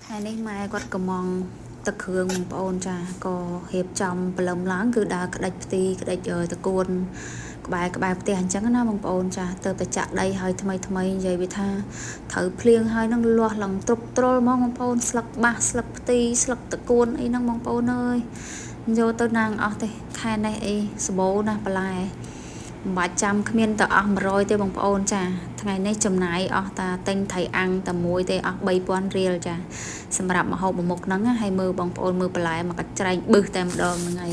Haiនេះម៉ែគាត់កំងទឹកគ្រឿងបងប្អូនចាក៏រៀបចំព្រលឹមឡើងគឺដើរក្តិចផ្ទីក្តិចតកួនក្បែរផ្ទះអញ្ចឹងណាបងប្អូនចាទៅតែចាក់ដីឲ្យថ្មីនិយាយវាថាត្រូវភ្លៀងឲ្យនឹងលាស់ឡើងទ្រុបទ្រុលហ្មងបងប្អូនស្លឹកបាសស្លឹកផ្ទីស្លឹកតកួនអីហ្នឹងបងប្អូនអើយយកទៅណាងអស់ទេខែនេះអីសបោណាបន្លែមិនបាច់ចាំគ្មានទៅអស់100ទេបងប្អូនចាថ្ងៃនេះចំណាយអស់តាទិញថៃអាំងតែមួយទេអស់3000រៀលចាសម្រាប់ម្ហូបមួយមុខហ្នឹងហើយមើលបងប្អូនមើលបន្លែមកកាច់ច្រែងបឹសតែម្ដងហ្នឹង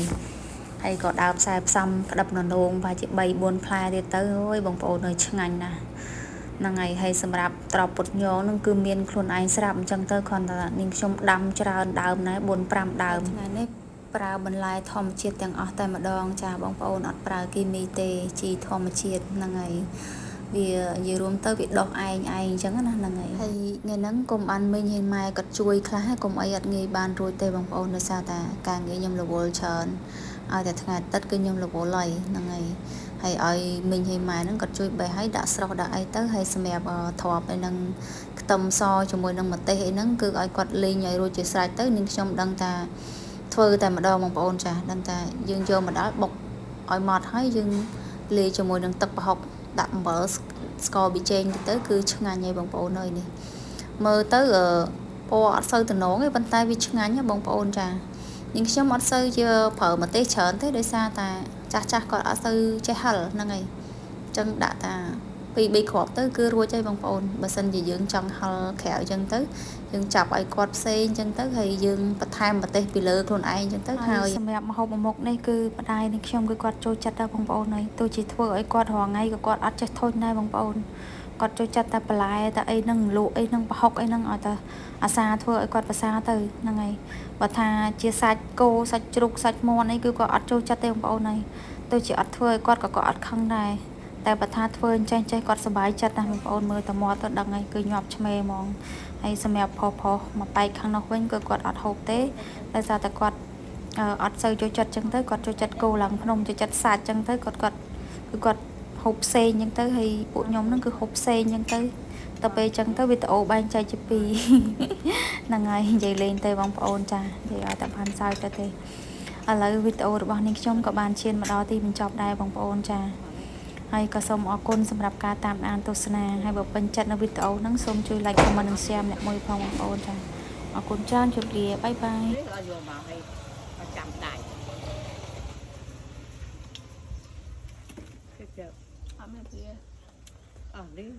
ហើយក៏ដើមខ្សែផ្សំក្តឹបននងប្រហែលជា3-4ផ្លែទៀតទៅអូយបងប្អូនអើយឆ្ងាញ់ណាស់ហ្នឹងហើយសម្រាប់ត្រប់ពុតញងហ្នឹងគឺមានខ្លួនឯងស្រាប់អញ្ចឹងទៅគ្រាន់តែនាងខ្ញុំដាំច្រើនដើមណា4-5ដើមថ្ងៃនេះប្រើបន្លែធម្មជាតិទាំងអស់តែម្ដងចាបងប្អូនអត់ប្រើគីមីទេជីធម្មជាតិហ្នឹងហើយវានិយាយរួមទៅវាដុះឯងអញ្ចឹងណាហ្នឹងហើយថ្ងៃហ្នឹងកុំបានមិញឲ្យម៉ែគាត់ជួយខ្លះកុំអីអត់ងាយបានរួចទេបងប្អូនដោយសារតែការងារខ្ញុំរវល់ច្រើនឲ្យតែថ្ងៃទឹកគឺខ្ញុំរវល់ហ្នឹងហើយឲ្យមិញឲ្យម៉ែហ្នឹងគាត់ជួយបេះឲ្យដាក់ស្រស់ដាក់អីទៅហើយសម្រាប់ទ្រាប់ឯនឹងខ្ទឹមសជាមួយនឹងម្ទេសអីហ្នឹងគឺឲ្យគាត់លីងឲ្យរួចជាស្រេចទៅនាងខ្ញុំដឹងថាធ្វើតែម្ដងបងប្អូនចាដឹងតែយើងយកម្ដងបុកឲ្យម៉ត់ហើយយើងលាយជាមួយនឹងទឹកប្រហុកដាក់អំបិលស្ករប៊ីចេងទៅគឺឆ្ងាញ់ហើយបងប្អូនអើយនេះមើលទៅពណ៌អត់សូវតំណងទេប៉ុន្តែវាឆ្ងាញ់ណាបងប្អូនចានាងខ្ញុំអត់សូវជាប្រើម្ទេសច្រើនទេដោយសារតែចាស់គាត់អត់សូវចេះហិលហ្នឹងហើយអញ្ចឹងដាក់តា2-3គ្រាប់ទៅគឺរួចហើយបងប្អូនបើសិនជាយើងចង់ហិលក្រៅអញ្ចឹងទៅយើងចាប់ឲ្យគាត់ផ្សេងអញ្ចឹងទៅហើយយើងបន្ថែមម្ទេសពីលើខ្លួនឯងអញ្ចឹងទៅហើយសម្រាប់ម្ហូបមួយមុខនេះគឺម្ដាយនេះខ្ញុំគឺគាត់ចូលចិត្តដែរបងប្អូនហើយទោះជាធ្វើឲ្យគាត់រាល់ថ្ងៃក៏គាត់អត់ចេះធុញដែរបងប្អូនគាត់ចូលចិត្តតែបន្លែតែអីហ្នឹងលក់អីហ្នឹងប្រហុកអីហ្នឹងឲ្យតែអាសាធ្វើឲ្យគាត់ភាសាទៅហ្នឹងហើយបើថាជាសាច់គោសាច់ជ្រូកសាច់មាន់អីគឺគាត់អត់ចូលចិត្តទេបងប្អូនហើយទោះជាអត់ធ្វើឲ្យគាត់ក៏គាត់អត់ខឹងដែរតែបើថាធ្វើអញ្ចេះគាត់សប្បាយចិត្តណាស់បងប្អូនមើលតែមាត់ទៅដឹងហើយគឺញាប់ឆ្មេហ្មងហើយសម្រាប់ផុសមកបែកខាងនោះវិញគឺគាត់អត់ហូបទេដោយសារតែគាត់អត់សូវចូលចិត្តចឹងទៅគាត់ចូលចិត្តគោឡើងភ្នំចូលចិត្តសាច់ចឹងទៅគាត់ហូបផ្សេងចឹងទៅហើយពួកខ្ញុំហ្នឹងគឺហូបផ្សេងចឹងទៅតែពេលចឹងទៅវីដេអូបែងចែកជាពីរហ្នឹងហើយនិយាយលេងទៅបងប្អូនចានិយាយឲ្យតែបានសើចទៅទេឥឡូវវីដេអូរបស់នាងខ្ញុំក៏បានឈានមកដល់ទីបញ្ចប់ដែរបងប្អូនចាហើយក៏សូមអរគុណសម្រាប់ការតាមដានទស្សនាហើយបើពេញចិត្តនៅវីដេអូហ្នឹងសូមជួយ like comment និង share ម្នាក់មួយផងបងប្អូនចាអរគុណច្រើនជម្រាបបាយបាយចាំដៃគឺអត់មានព្រាអស់នេះ